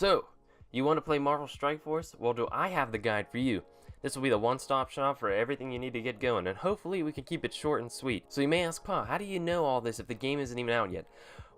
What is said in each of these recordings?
So, you want to play Marvel Strike Force? Well, do I have the guide for you? This will be the one-stop shop for everything you need to get going, and hopefully we can keep it short and sweet. So you may ask, Pa, how do you know all this if the game isn't even out yet?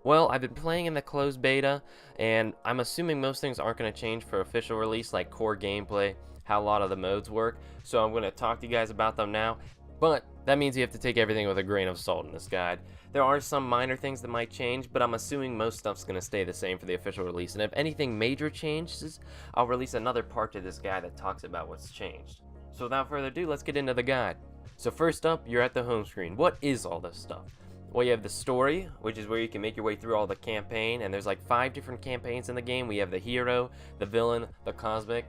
Well, I've been playing in the closed beta, and I'm assuming most things aren't going to change for official release, like core gameplay, how a lot of the modes work, so I'm going to talk to you guys about them now. But that means you have to take everything with a grain of salt in this guide. There are some minor things that might change, but I'm assuming most stuff's going to stay the same for the official release, and if anything major changes, I'll release another part to this guide that talks about what's changed. So without further ado, let's get into the guide. So first up, you're at the home screen. What is all this stuff? Well, you have the story, which is where you can make your way through all the campaign, and there's like 5 different campaigns in the game. We have the hero, the villain, the cosmic,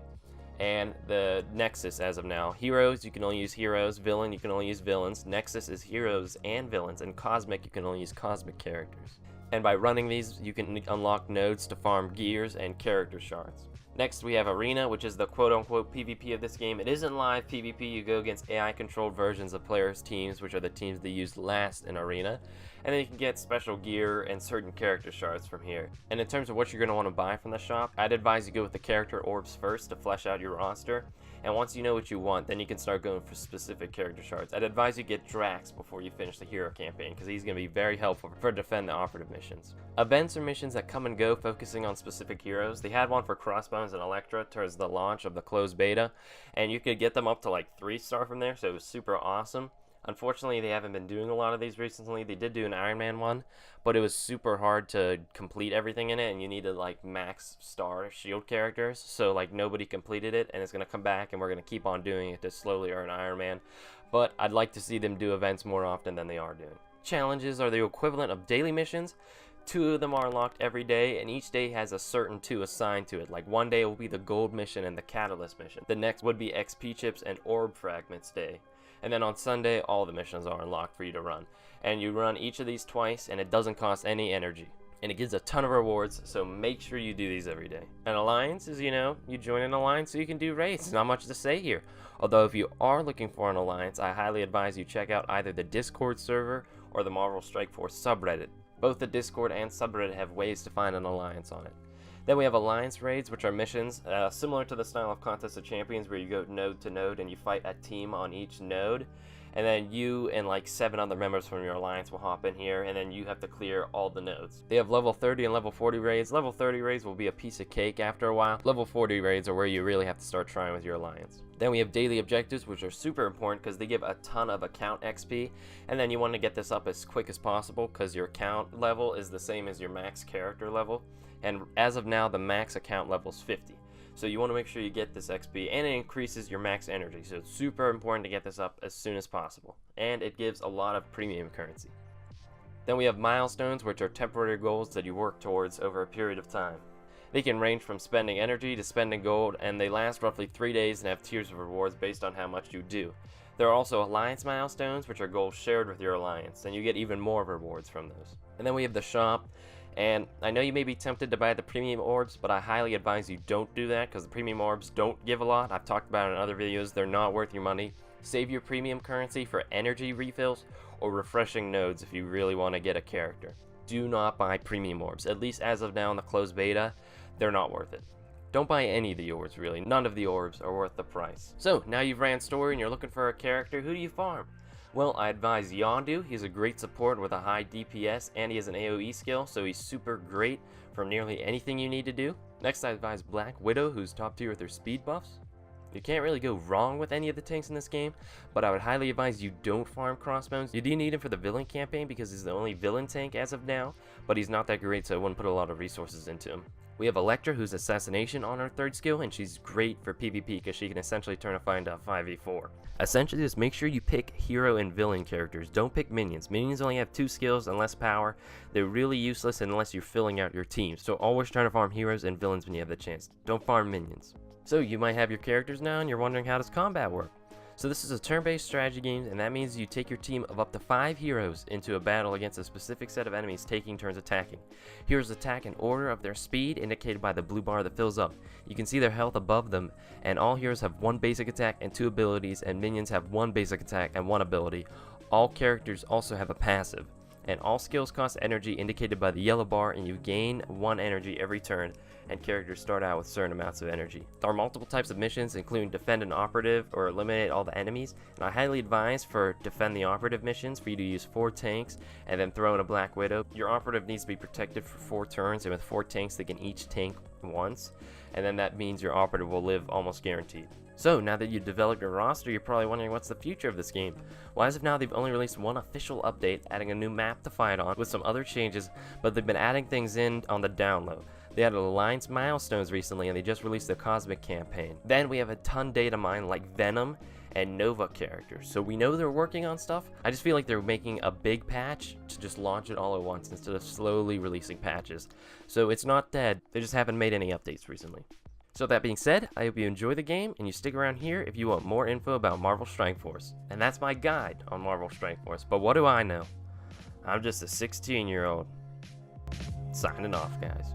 and the Nexus as of now. Heroes, you can only use heroes. Villain, you can only use villains. Nexus is heroes and villains, and Cosmic, you can only use cosmic characters. And by running these, you can unlock nodes to farm gears and character shards. Next, we have Arena, which is the quote-unquote PvP of this game. It isn't live PvP. You go against AI-controlled versions of players' teams, which are the teams they use last in Arena. And then you can get special gear and certain character shards from here. And in terms of what you're going to want to buy from the shop, I'd advise you go with the character orbs first to flesh out your roster. And once you know what you want, then you can start going for specific character shards. I'd advise you get Drax before you finish the hero campaign, because he's going to be very helpful for defend the operative missions. Events are missions that come and go focusing on specific heroes. They had one for Crossbones and Elektra towards the launch of the closed beta, and you could get them up to like 3-star from there, so it was super awesome. Unfortunately, they haven't been doing a lot of these recently. They did do an Iron Man one, but it was super hard to complete everything in it, and you needed like max star shield characters, so like nobody completed it, and it's going to come back, and we're going to keep on doing it to slowly earn Iron Man. But I'd like to see them do events more often than they are doing. Challenges are the equivalent of daily missions. 2 of them are unlocked every day, and each day has a certain 2 assigned to it. Like one day will be the gold mission and the catalyst mission. The next would be XP chips and orb fragments day. And then on Sunday, all the missions are unlocked for you to run. And you run each of these twice, and it doesn't cost any energy. And it gives a ton of rewards, so make sure you do these every day. An alliance is, you join an alliance so you can do raids. Not much to say here. Although if you are looking for an alliance, I highly advise you check out either the Discord server or the Marvel Strike Force subreddit. Both the Discord and subreddit have ways to find an alliance on it. Then we have alliance raids, which are missions similar to the style of Contest of Champions, where you go node to node and you fight a team on each node. And then you and like 7 other members from your alliance will hop in here, and then you have to clear all the nodes. They have level 30 and level 40 raids. Level 30 raids will be a piece of cake after a while. Level 40 raids are where you really have to start trying with your alliance. Then we have daily objectives, which are super important because they give a ton of account XP. And then you want to get this up as quick as possible because your account level is the same as your max character level. And as of now, the max account level is 50. So you want to make sure you get this XP, and it increases your max energy. So it's super important to get this up as soon as possible. And it gives a lot of premium currency. Then we have milestones, which are temporary goals that you work towards over a period of time. They can range from spending energy to spending gold, and they last roughly 3 days and have tiers of rewards based on how much you do. There are also alliance milestones, which are goals shared with your alliance, and you get even more rewards from those. And then we have the shop. And I know you may be tempted to buy the premium orbs, but I highly advise you don't do that because the premium orbs don't give a lot. I've talked about it in other videos. They're not worth your money. Save your premium currency for energy refills or refreshing nodes if you really want to get a character. Do not buy premium orbs. At least as of now in the closed beta, they're not worth it. Don't buy any of the orbs really. None of the orbs are worth the price. So now you've ran story and you're looking for a character. Who do you farm? Well, I advise Yondu. He's a great support with a high DPS, and he has an AoE skill, so he's super great for nearly anything you need to do. Next, I advise Black Widow, who's top tier with her speed buffs. You can't really go wrong with any of the tanks in this game, but I would highly advise you don't farm Crossbones. You do need him for the villain campaign because he's the only villain tank as of now, but he's not that great, so I wouldn't put a lot of resources into him. We have Elektra, who's Assassination on her 3rd skill, and she's great for PvP because she can essentially turn a fight into a 5v4. Essentially, just make sure you pick hero and villain characters. Don't pick minions. Minions only have 2 skills and less power. They're really useless unless you're filling out your team. So always try to farm heroes and villains when you have the chance. Don't farm minions. So you might have your characters now and you're wondering, how does combat work? So this is a turn-based strategy game, and that means you take your team of up to 5 heroes into a battle against a specific set of enemies taking turns attacking. Heroes attack in order of their speed, indicated by the blue bar that fills up. You can see their health above them, and all heroes have 1 basic attack and 2 abilities, and minions have 1 basic attack and 1 ability. All characters also have a passive, and all skills cost energy indicated by the yellow bar, and you gain 1 energy every turn. and characters start out with certain amounts of energy. There are multiple types of missions, including defend an operative or eliminate all the enemies, and I highly advise for defend the operative missions for you to use 4 tanks and then throw in a Black Widow. Your operative needs to be protected for 4 turns, and with 4 tanks they can each tank once, and then that means your operative will live almost guaranteed. So, now that you've developed your roster, you're probably wondering what's the future of this game. Well, as of now, they've only released one official update, adding a new map to fight on with some other changes, but they've been adding things in on the down low. They added Alliance milestones recently, and they just released the Cosmic campaign. Then we have a ton data mine like Venom and Nova characters, so we know they're working on stuff. I just feel like they're making a big patch to just launch it all at once instead of slowly releasing patches. So it's not dead, they just haven't made any updates recently. So that being said, I hope you enjoy the game and you stick around here if you want more info about Marvel Strike Force. And that's my guide on Marvel Strike Force, but what do I know? I'm just a 16-year-old. Signing off, guys.